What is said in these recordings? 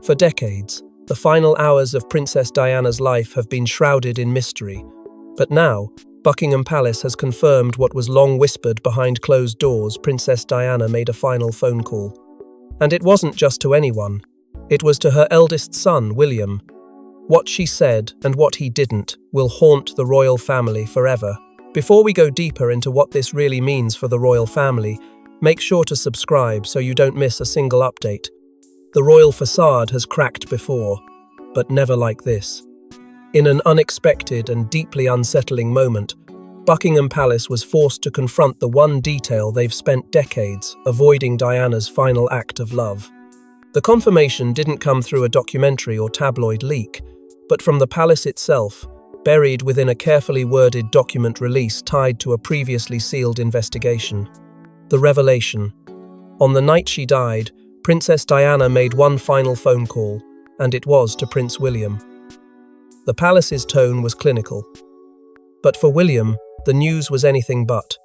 For decades, the final hours of Princess Diana's life have been shrouded in mystery. But now, Buckingham Palace has confirmed what was long whispered behind closed doors. Princess Diana made a final phone call. And it wasn't just to anyone. It was to her eldest son, William. What she said and what he didn't will haunt the royal family forever. Before we go deeper into what this really means for the royal family, make sure to subscribe so you don't miss a single update. The royal facade has cracked before, but never like this. In an unexpected and deeply unsettling moment, Buckingham Palace was forced to confront the one detail they've spent decades avoiding: Diana's final act of love. The confirmation didn't come through a documentary or tabloid leak, but from the palace itself, buried within a carefully worded document release tied to a previously sealed investigation. The revelation. On the night she died, Princess Diana made one final phone call, and it was to Prince William. The palace's tone was clinical. But for William, the news was anything but.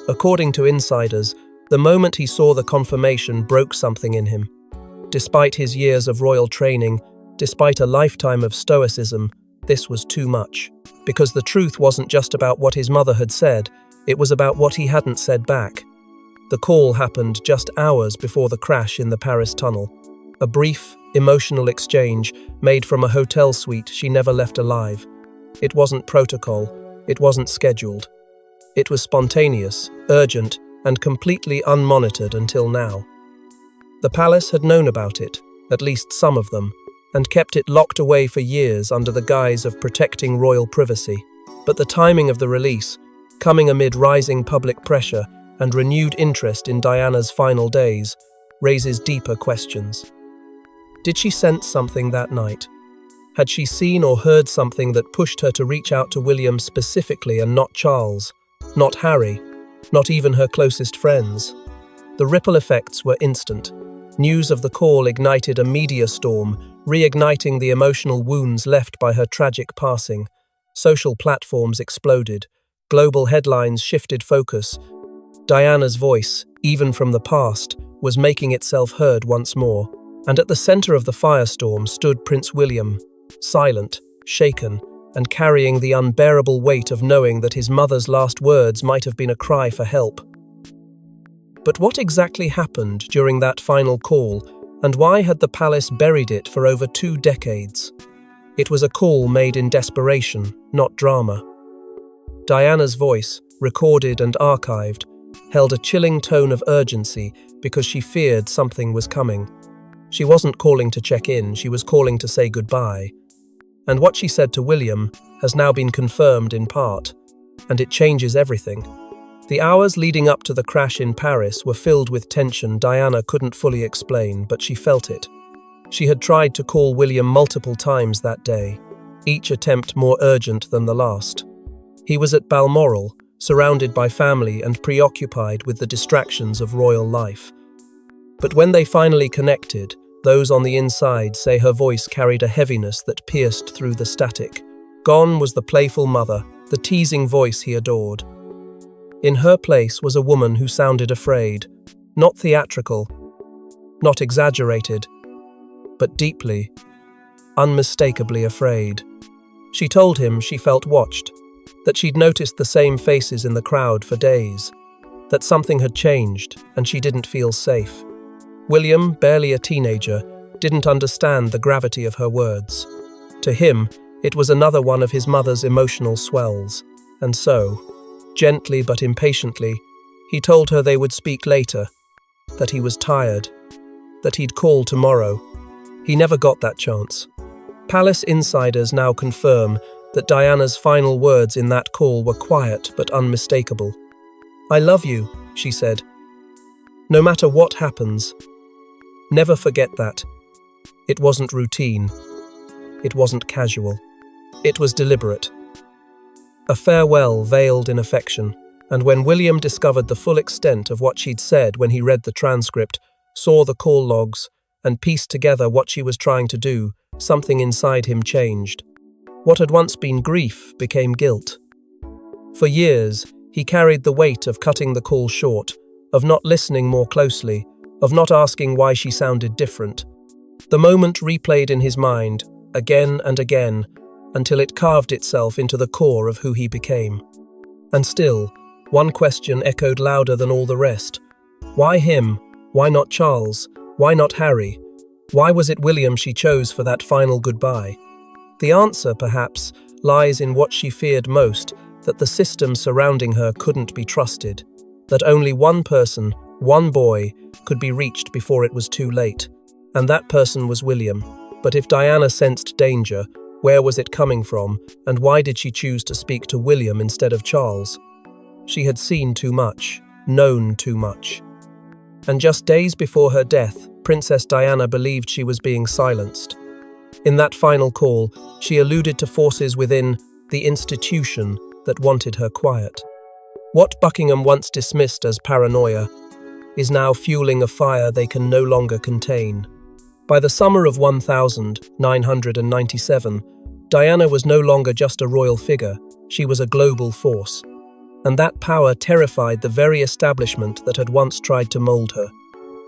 According to insiders, the moment he saw the confirmation broke something in him. Despite his years of royal training, despite a lifetime of stoicism, this was too much. Because the truth wasn't just about what his mother had said, it was about what he hadn't said back. The call happened just hours before the crash in the Paris tunnel. A brief, emotional exchange made from a hotel suite she never left alive. It wasn't protocol, it wasn't scheduled. It was spontaneous, urgent, and completely unmonitored until now. The palace had known about it, at least some of them, and kept it locked away for years under the guise of protecting royal privacy. But the timing of the release, coming amid rising public pressure and renewed interest in Diana's final days, raises deeper questions. Did she sense something that night? Had she seen or heard something that pushed her to reach out to William specifically and not Charles, not Harry, not even her closest friends? The ripple effects were instant. News of the call ignited a media storm, reigniting the emotional wounds left by her tragic passing. Social platforms exploded. Global headlines shifted focus. Diana's voice, even from the past, was making itself heard once more. And at the center of the firestorm stood Prince William, silent, shaken, and carrying the unbearable weight of knowing that his mother's last words might have been a cry for help. But what exactly happened during that final call, and why had the palace buried it for over 2 decades? It was a call made in desperation, not drama. Diana's voice, recorded and archived, held a chilling tone of urgency because she feared something was coming. She wasn't calling to check in, she was calling to say goodbye. And what she said to William has now been confirmed in part, and it changes everything. The hours leading up to the crash in Paris were filled with tension Diana couldn't fully explain, but she felt it. She had tried to call William multiple times that day, each attempt more urgent than the last. He was at Balmoral, surrounded by family and preoccupied with the distractions of royal life. But when they finally connected, those on the inside say her voice carried a heaviness that pierced through the static. Gone was the playful mother, the teasing voice he adored. In her place was a woman who sounded afraid, not theatrical, not exaggerated, but deeply, unmistakably afraid. She told him she felt watched, that she'd noticed the same faces in the crowd for days, that something had changed and she didn't feel safe. William, barely a teenager, didn't understand the gravity of her words. To him, it was another one of his mother's emotional swells, and so, gently but impatiently, he told her they would speak later, that he was tired, that he'd call tomorrow. He never got that chance. Palace insiders now confirm that Diana's final words in that call were quiet but unmistakable. "I love you," she said. "No matter what happens, never forget that." It wasn't routine. It wasn't casual. It was deliberate. A farewell veiled in affection, and when William discovered the full extent of what she'd said when he read the transcript, saw the call logs, and pieced together what she was trying to do, something inside him changed. What had once been grief became guilt. For years, he carried the weight of cutting the call short, of not listening more closely, of not asking why she sounded different. The moment replayed in his mind, again and again, until it carved itself into the core of who he became. And still, one question echoed louder than all the rest. Why him? Why not Charles? Why not Harry? Why was it William she chose for that final goodbye? The answer, perhaps, lies in what she feared most, that the system surrounding her couldn't be trusted, that only one person, one boy, could be reached before it was too late. And that person was William. But if Diana sensed danger, where was it coming from, and why did she choose to speak to William instead of Charles? She had seen too much, known too much. And just days before her death, Princess Diana believed she was being silenced. In that final call, she alluded to forces within the institution that wanted her quiet. What Buckingham once dismissed as paranoia is now fueling a fire they can no longer contain. By the summer of 1997, Diana was no longer just a royal figure, she was a global force. And that power terrified the very establishment that had once tried to mold her.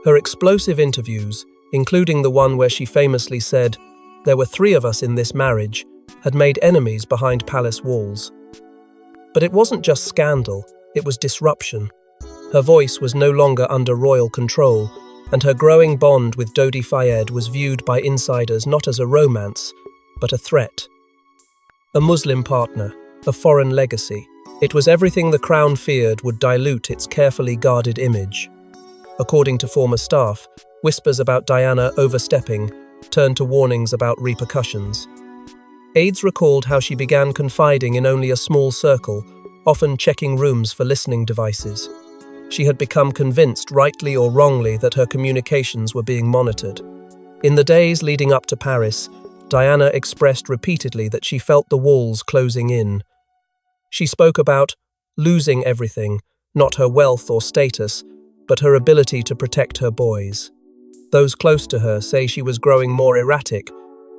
Her explosive interviews, including the one where she famously said, "There were 3 of us in this marriage," had made enemies behind palace walls. But it wasn't just scandal, it was disruption. Her voice was no longer under royal control, and her growing bond with Dodi Fayed was viewed by insiders not as a romance, but a threat. A Muslim partner, a foreign legacy. It was everything the crown feared would dilute its carefully guarded image. According to former staff, whispers about Diana overstepping turned to warnings about repercussions. Aides recalled how she began confiding in only a small circle, often checking rooms for listening devices. She had become convinced, rightly or wrongly, that her communications were being monitored. In the days leading up to Paris, Diana expressed repeatedly that she felt the walls closing in. She spoke about losing everything, not her wealth or status, but her ability to protect her boys. Those close to her say she was growing more erratic,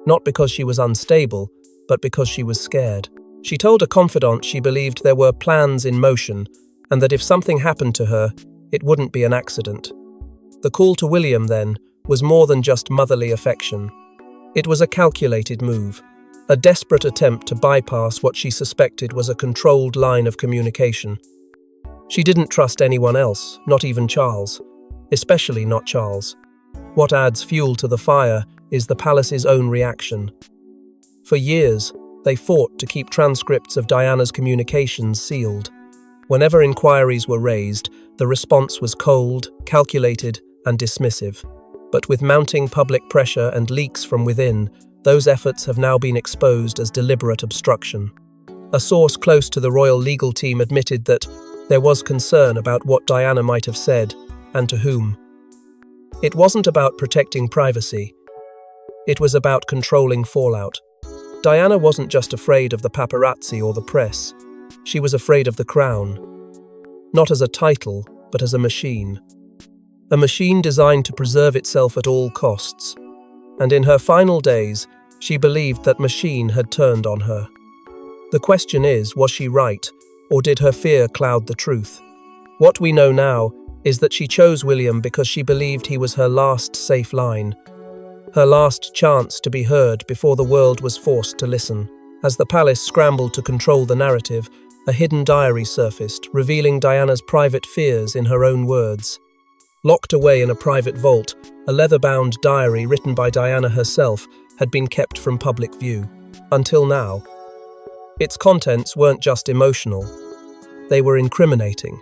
not because she was unstable, but because she was scared. She told a confidant she believed there were plans in motion, and that if something happened to her, it wouldn't be an accident. The call to William, then, was more than just motherly affection. It was a calculated move, a desperate attempt to bypass what she suspected was a controlled line of communication. She didn't trust anyone else, not even Charles, especially not Charles. What adds fuel to the fire is the palace's own reaction. For years, they fought to keep transcripts of Diana's communications sealed. Whenever inquiries were raised, the response was cold, calculated, and dismissive. But with mounting public pressure and leaks from within, those efforts have now been exposed as deliberate obstruction. A source close to the royal legal team admitted that there was concern about what Diana might have said, and to whom. It wasn't about protecting privacy. It was about controlling fallout. Diana wasn't just afraid of the paparazzi or the press. She was afraid of the crown. Not as a title, but as a machine. A machine designed to preserve itself at all costs. And in her final days, she believed that machine had turned on her. The question is, was she right, or did her fear cloud the truth? What we know now is that she chose William because she believed he was her last safe line, her last chance to be heard before the world was forced to listen. As the palace scrambled to control the narrative, a hidden diary surfaced, revealing Diana's private fears in her own words. Locked away in a private vault, a leather-bound diary written by Diana herself had been kept from public view. Until now. Its contents weren't just emotional. They were incriminating.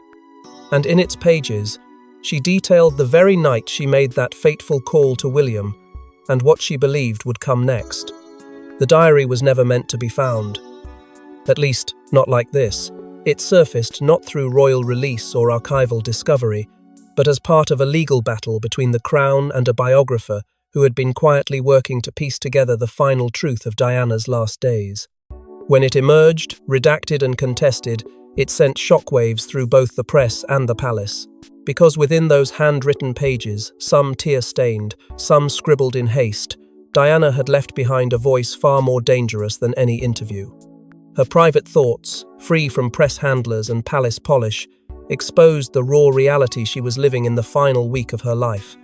And in its pages, she detailed the very night she made that fateful call to William and what she believed would come next. The diary was never meant to be found. At least, not like this. It surfaced not through royal release or archival discovery, but as part of a legal battle between the crown and a biographer who had been quietly working to piece together the final truth of Diana's last days. When it emerged, redacted and contested, it sent shockwaves through both the press and the palace. Because within those handwritten pages, some tear-stained, some scribbled in haste, Diana had left behind a voice far more dangerous than any interview. Her private thoughts, free from press handlers and palace polish, exposed the raw reality she was living in the final week of her life.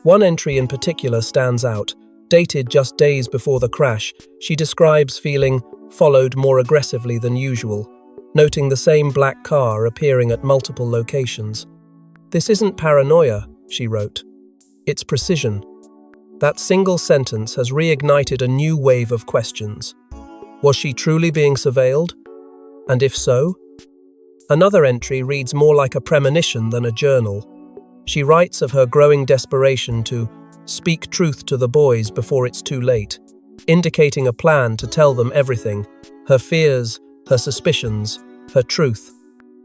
One entry in particular stands out, Dated just days before the crash, she describes feeling followed more aggressively than usual, noting the same black car appearing at multiple locations. "This isn't paranoia," she wrote. "It's precision." That single sentence has reignited a new wave of questions. Was she truly being surveilled? And if so? Another entry reads more like a premonition than a journal. She writes of her growing desperation to speak truth to the boys before it's too late, indicating a plan to tell them everything, her fears, her suspicions, her truth.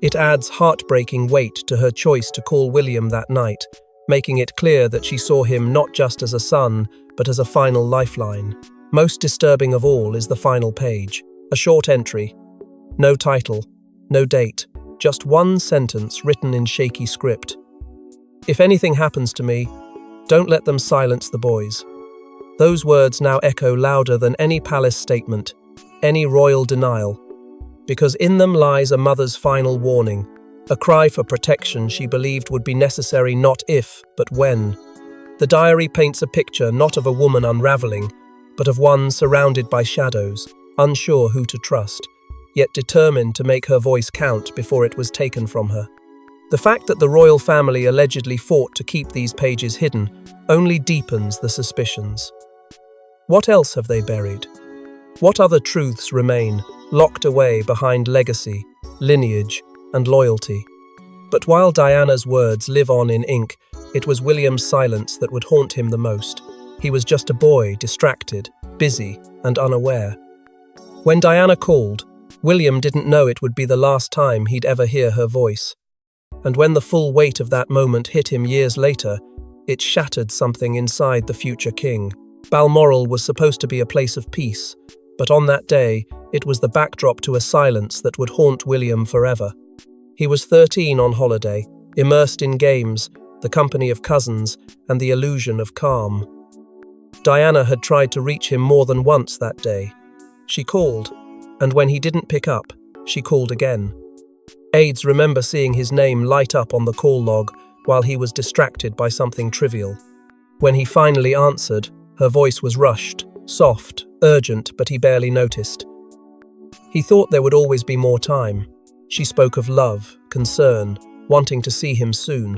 It adds heartbreaking weight to her choice to call William that night, making it clear that she saw him not just as a son, but as a final lifeline. Most disturbing of all is the final page, a short entry. No title, no date, just one sentence written in shaky script. "If anything happens to me, don't let them silence the boys." Those words now echo louder than any palace statement, any royal denial, because in them lies a mother's final warning, a cry for protection she believed would be necessary not if, but when. The diary paints a picture not of a woman unraveling, but of one surrounded by shadows, unsure who to trust, yet determined to make her voice count before it was taken from her. The fact that the royal family allegedly fought to keep these pages hidden only deepens the suspicions. What else have they buried? What other truths remain, locked away behind legacy, lineage, and loyalty? But while Diana's words live on in ink, it was William's silence that would haunt him the most. He was just a boy, distracted, busy, and unaware. When Diana called, William didn't know it would be the last time he'd ever hear her voice. And when the full weight of that moment hit him years later, it shattered something inside the future king. Balmoral was supposed to be a place of peace, but on that day, it was the backdrop to a silence that would haunt William forever. He was 13 on holiday, immersed in games, the company of cousins, and the illusion of calm. Diana had tried to reach him more than once that day. She called, and when he didn't pick up, she called again. Aides remember seeing his name light up on the call log while he was distracted by something trivial. When he finally answered, her voice was rushed, soft, urgent, but he barely noticed. He thought there would always be more time. She spoke of love, concern, wanting to see him soon.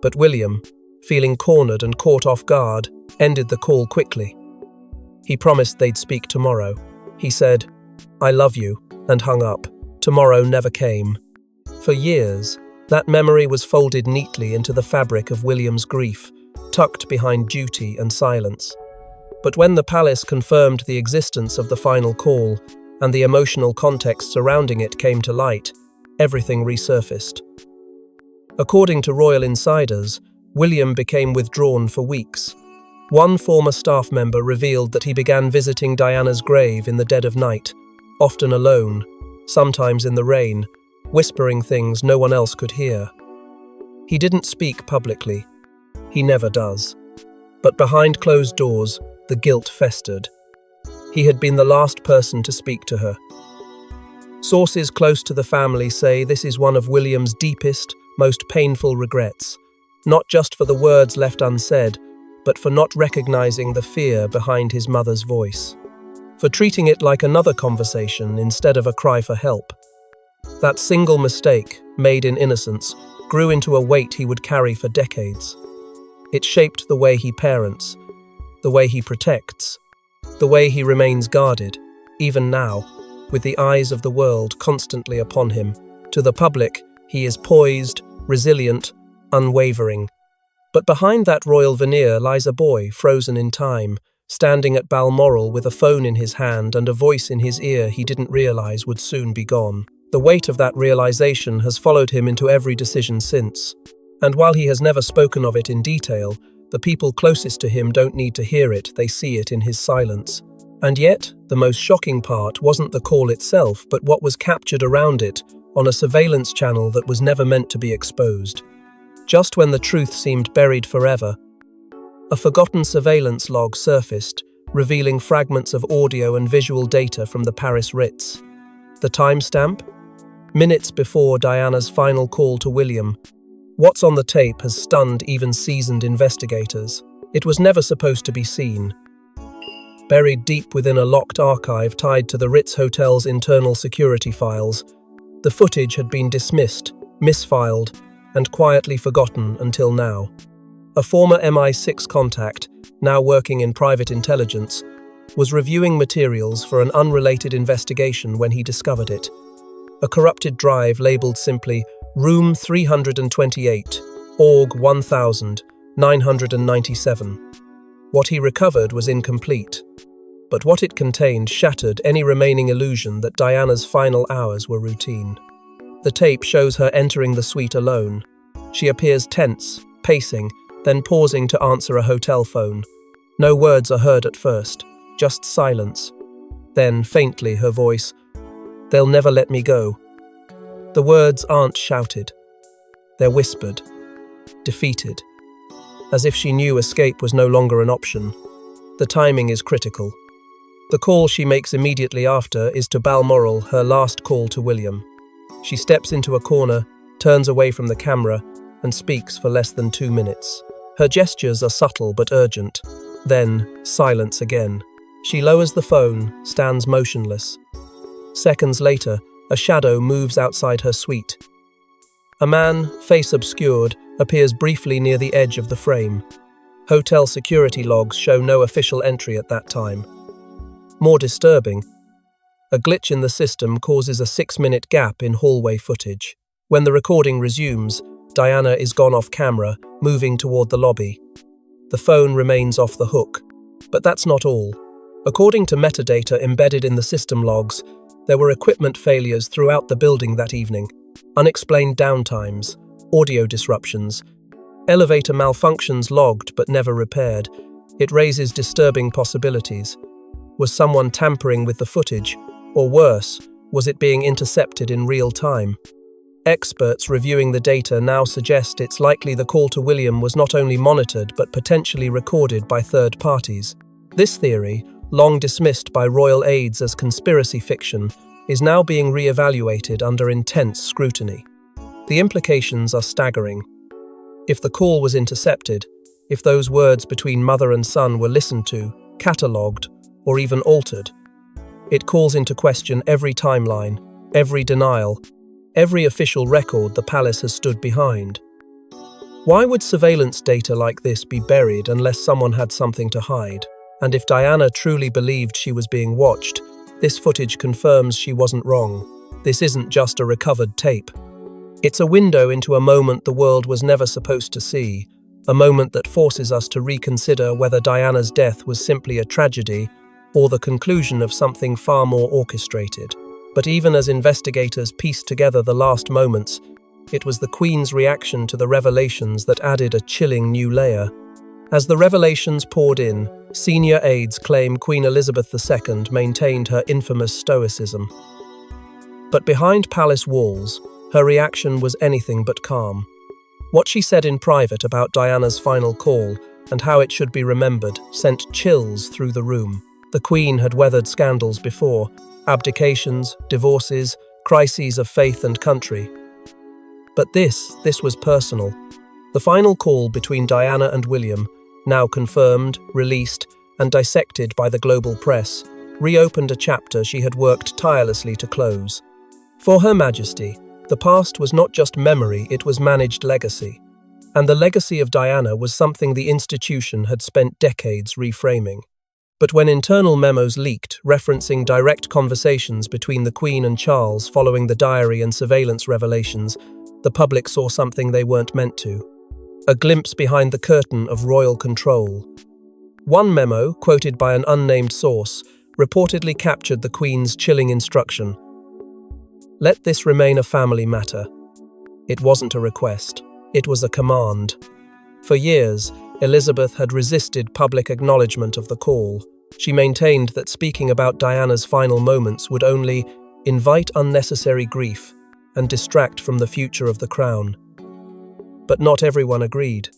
But William, feeling cornered and caught off guard, ended the call quickly. He promised they'd speak tomorrow. He said, "I love you," and hung up. Tomorrow never came. For years, that memory was folded neatly into the fabric of William's grief, tucked behind duty and silence. But when the palace confirmed the existence of the final call, and the emotional context surrounding it came to light, everything resurfaced. According to royal insiders, William became withdrawn for weeks. One former staff member revealed that he began visiting Diana's grave in the dead of night, often alone, sometimes in the rain, whispering things no one else could hear. He didn't speak publicly. He never does. But behind closed doors, the guilt festered. He had been the last person to speak to her. Sources close to the family say this is one of William's deepest, most painful regrets, not just for the words left unsaid, but for not recognizing the fear behind his mother's voice, for treating it like another conversation instead of a cry for help. That single mistake, made in innocence, grew into a weight he would carry for decades. It shaped the way he parents, the way he protects, the way he remains guarded, even now, with the eyes of the world constantly upon him. To the public, he is poised, resilient, unwavering. But behind that royal veneer lies a boy frozen in time, standing at Balmoral with a phone in his hand and a voice in his ear he didn't realize would soon be gone. The weight of that realization has followed him into every decision since. And while he has never spoken of it in detail, the people closest to him don't need to hear it, they see it in his silence. And yet, the most shocking part wasn't the call itself, but what was captured around it, on a surveillance channel that was never meant to be exposed. Just when the truth seemed buried forever, a forgotten surveillance log surfaced, revealing fragments of audio and visual data from the Paris Ritz. The timestamp? Minutes before Diana's final call to William. What's on the tape has stunned even seasoned investigators. It was never supposed to be seen, buried deep within a locked archive tied to the Ritz Hotel's internal security files. The footage had been dismissed, misfiled, and quietly forgotten until now. A former MI6 contact, now working in private intelligence, was reviewing materials for an unrelated investigation when he discovered it. A corrupted drive labeled simply Room 328, Org 1997. What he recovered was incomplete, but what it contained shattered any remaining illusion that Diana's final hours were routine. The tape shows her entering the suite alone. She appears tense, pacing, then pausing to answer a hotel phone. No words are heard at first, just silence. Then, faintly, her voice, "They'll never let me go." The words aren't shouted. They're whispered, defeated, as if she knew escape was no longer an option. The timing is critical. The call she makes immediately after is to Balmoral, her last call to William. She steps into a corner, turns away from the camera, and speaks for less than 2 minutes. Her gestures are subtle but urgent. Then, silence again. She lowers the phone, stands motionless. Seconds later, a shadow moves outside her suite. A man, face obscured, appears briefly near the edge of the frame. Hotel security logs show no official entry at that time. More disturbing, a glitch in the system causes a 6-minute gap in hallway footage. When the recording resumes, Diana is gone off camera, moving toward the lobby. The phone remains off the hook. But that's not all. According to metadata embedded in the system logs, there were equipment failures throughout the building that evening. Unexplained downtimes, audio disruptions, elevator malfunctions logged but never repaired. It raises disturbing possibilities. Was someone tampering with the footage? Or worse, was it being intercepted in real time? Experts reviewing the data now suggest it's likely the call to William was not only monitored but potentially recorded by third parties. This theory, long dismissed by royal aides as conspiracy fiction, is now being re-evaluated under intense scrutiny. The implications are staggering. If the call was intercepted, if those words between mother and son were listened to, catalogued, or even altered, it calls into question every timeline, every denial, every official record the palace has stood behind. Why would surveillance data like this be buried unless someone had something to hide? And if Diana truly believed she was being watched, this footage confirms she wasn't wrong. This isn't just a recovered tape. It's a window into a moment the world was never supposed to see, a moment that forces us to reconsider whether Diana's death was simply a tragedy or the conclusion of something far more orchestrated. But even as investigators pieced together the last moments, it was the Queen's reaction to the revelations that added a chilling new layer. As the revelations poured in, senior aides claim Queen Elizabeth II maintained her infamous stoicism. But behind palace walls, her reaction was anything but calm. What she said in private about Diana's final call and how it should be remembered sent chills through the room. The Queen had weathered scandals before, abdications, divorces, crises of faith and country. But this was personal. The final call between Diana and William, now confirmed, released, and dissected by the global press, reopened a chapter she had worked tirelessly to close. For Her Majesty, the past was not just memory, it was managed legacy. And the legacy of Diana was something the institution had spent decades reframing. But when internal memos leaked, referencing direct conversations between the Queen and Charles following the diary and surveillance revelations, the public saw something they weren't meant to. A glimpse behind the curtain of royal control. One memo, quoted by an unnamed source, reportedly captured the Queen's chilling instruction: "Let this remain a family matter." It wasn't a request. It was a command. For years, Elizabeth had resisted public acknowledgement of the call. She maintained that speaking about Diana's final moments would only invite unnecessary grief and distract from the future of the crown. But not everyone agreed.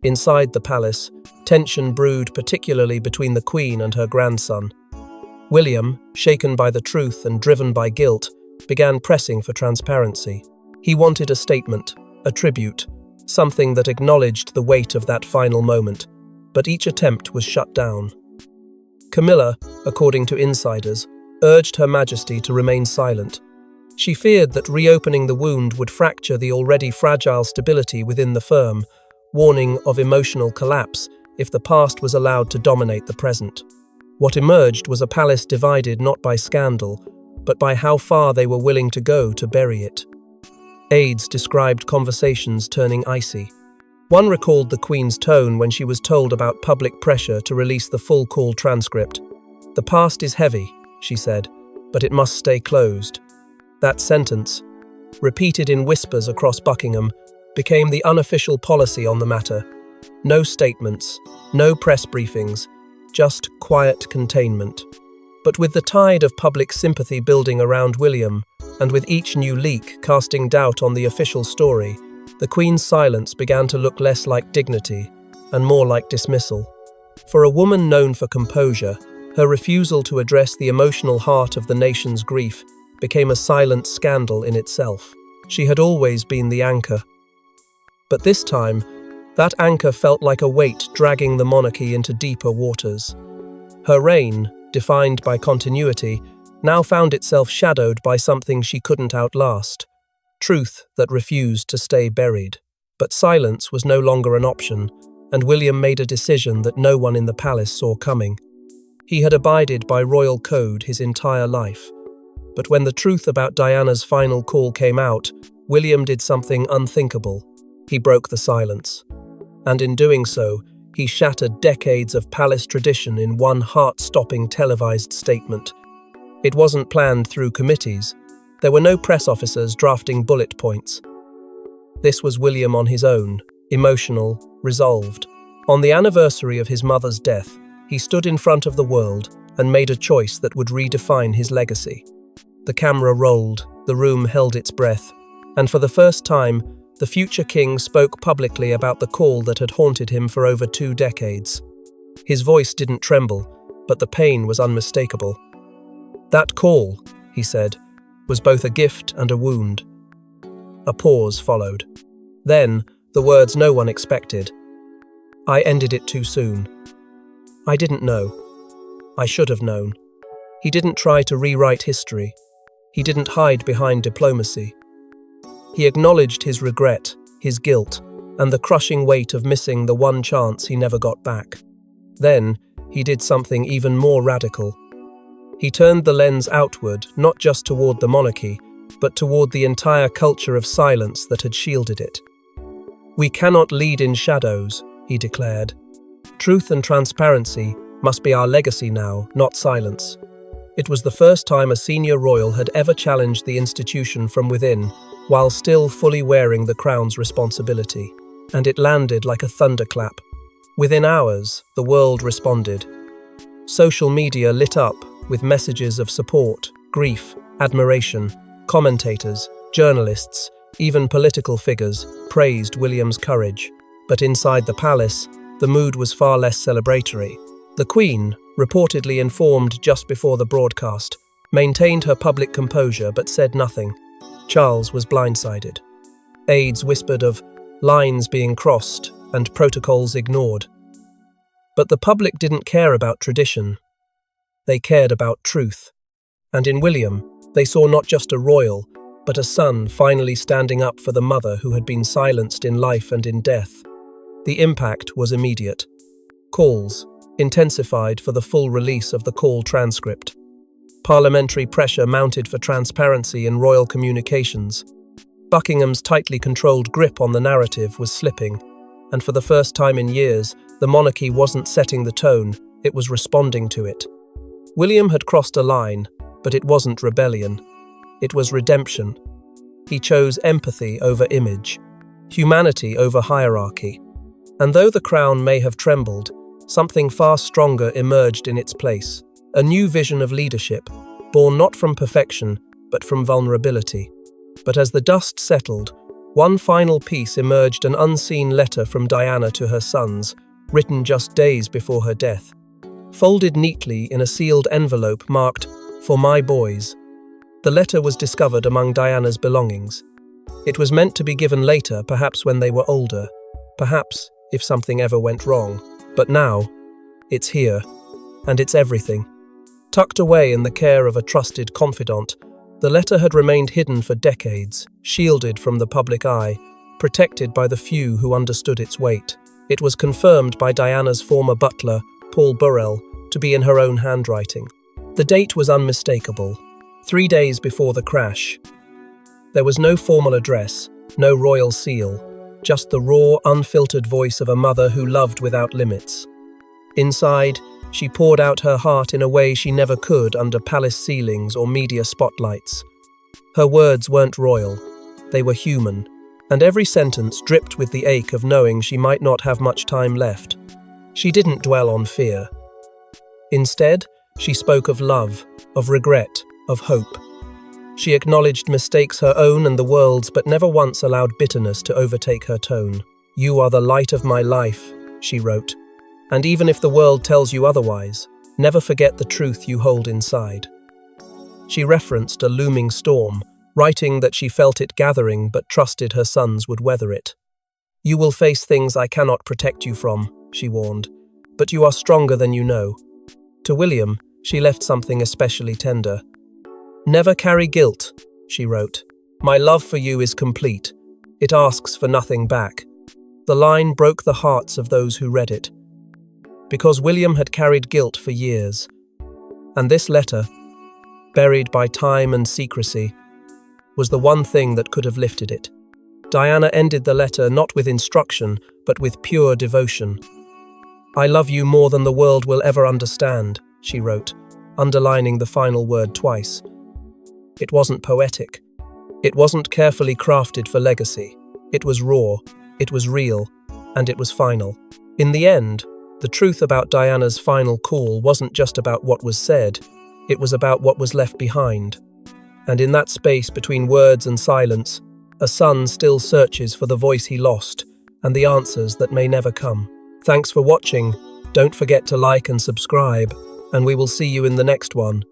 Inside the palace, tension brewed particularly between the Queen and her grandson. William, shaken by the truth and driven by guilt, began pressing for transparency. He wanted a statement, a tribute, something that acknowledged the weight of that final moment, but each attempt was shut down. Camilla, according to insiders, urged Her Majesty to remain silent. She feared that reopening the wound would fracture the already fragile stability within the firm, warning of emotional collapse if the past was allowed to dominate the present. What emerged was a palace divided not by scandal, but by how far they were willing to go to bury it. Aides described conversations turning icy. One recalled the Queen's tone when she was told about public pressure to release the full call transcript. "The past is heavy," she said, "but it must stay closed." That sentence, repeated in whispers across Buckingham, became the unofficial policy on the matter. No statements, no press briefings, just quiet containment. But with the tide of public sympathy building around William, and with each new leak casting doubt on the official story, the Queen's silence began to look less like dignity and more like dismissal. For a woman known for composure, her refusal to address the emotional heart of the nation's grief became a silent scandal in itself. She had always been the anchor. But this time, that anchor felt like a weight dragging the monarchy into deeper waters. Her reign, defined by continuity, now found itself shadowed by something she couldn't outlast: truth that refused to stay buried. But silence was no longer an option, and William made a decision that no one in the palace saw coming. He had abided by royal code his entire life. But when the truth about Diana's final call came out, William did something unthinkable. He broke the silence. And in doing so, he shattered decades of palace tradition in one heart-stopping televised statement. It wasn't planned through committees. There were no press officers drafting bullet points. This was William on his own, emotional, resolved. On the anniversary of his mother's death, he stood in front of the world and made a choice that would redefine his legacy. The camera rolled, the room held its breath, and for the first time, the future king spoke publicly about the call that had haunted him for over 2 decades. His voice didn't tremble, but the pain was unmistakable. "That call," he said, "was both a gift and a wound." A pause followed. Then, the words no one expected. "I ended it too soon. I didn't know. I should have known." He didn't try to rewrite history. He didn't hide behind diplomacy. He acknowledged his regret, his guilt, and the crushing weight of missing the one chance he never got back. Then, he did something even more radical. He turned the lens outward, not just toward the monarchy, but toward the entire culture of silence that had shielded it. "We cannot lead in shadows," he declared. "Truth and transparency must be our legacy now, not silence." It was the first time a senior royal had ever challenged the institution from within, while still fully wearing the crown's responsibility. And it landed like a thunderclap. Within hours, the world responded. Social media lit up with messages of support, grief, admiration. Commentators, journalists, even political figures praised William's courage. But inside the palace, the mood was far less celebratory. The Queen, reportedly informed just before the broadcast, maintained her public composure but said nothing. Charles was blindsided. Aides whispered of lines being crossed and protocols ignored. But the public didn't care about tradition. They cared about truth. And in William, they saw not just a royal, but a son finally standing up for the mother who had been silenced in life and in death. The impact was immediate. Calls intensified for the full release of the call transcript. Parliamentary pressure mounted for transparency in royal communications. Buckingham's tightly controlled grip on the narrative was slipping, and for the first time in years, the monarchy wasn't setting the tone, it was responding to it. William had crossed a line, but it wasn't rebellion. It was redemption. He chose empathy over image, humanity over hierarchy. And though the crown may have trembled, something far stronger emerged in its place. A new vision of leadership, born not from perfection, but from vulnerability. But as the dust settled, one final piece emerged: an unseen letter from Diana to her sons, written just days before her death. Folded neatly in a sealed envelope marked, "For my boys." The letter was discovered among Diana's belongings. It was meant to be given later, perhaps when they were older, perhaps if something ever went wrong. But now, it's here. and it's everything. Tucked away in the care of a trusted confidant, the letter had remained hidden for decades, shielded from the public eye, protected by the few who understood its weight. It was confirmed by Diana's former butler, Paul Burrell, to be in her own handwriting. The date was unmistakable, 3 days before the crash. There was no formal address, no royal seal, just the raw, unfiltered voice of a mother who loved without limits. Inside, she poured out her heart in a way she never could under palace ceilings or media spotlights. Her words weren't royal, they were human, and every sentence dripped with the ache of knowing she might not have much time left. She didn't dwell on fear. Instead, she spoke of love, of regret, of hope. She acknowledged mistakes her own and the world's, but never once allowed bitterness to overtake her tone. "You are the light of my life," she wrote. "And even if the world tells you otherwise, never forget the truth you hold inside." She referenced a looming storm, writing that she felt it gathering but trusted her sons would weather it. "You will face things I cannot protect you from," she warned, "but you are stronger than you know." To William, she left something especially tender. "Never carry guilt," she wrote. "My love for you is complete. It asks for nothing back." The line broke the hearts of those who read it, because William had carried guilt for years. And this letter, buried by time and secrecy, was the one thing that could have lifted it. Diana ended the letter not with instruction, but with pure devotion. "I love you more than the world will ever understand," she wrote, underlining the final word twice. It wasn't poetic. It wasn't carefully crafted for legacy. It was raw, it was real, and it was final. In the end, the truth about Diana's final call wasn't just about what was said, it was about what was left behind. And in that space between words and silence, a son still searches for the voice he lost and the answers that may never come. Thanks for watching. Don't forget to like and subscribe, and we will see you in the next one.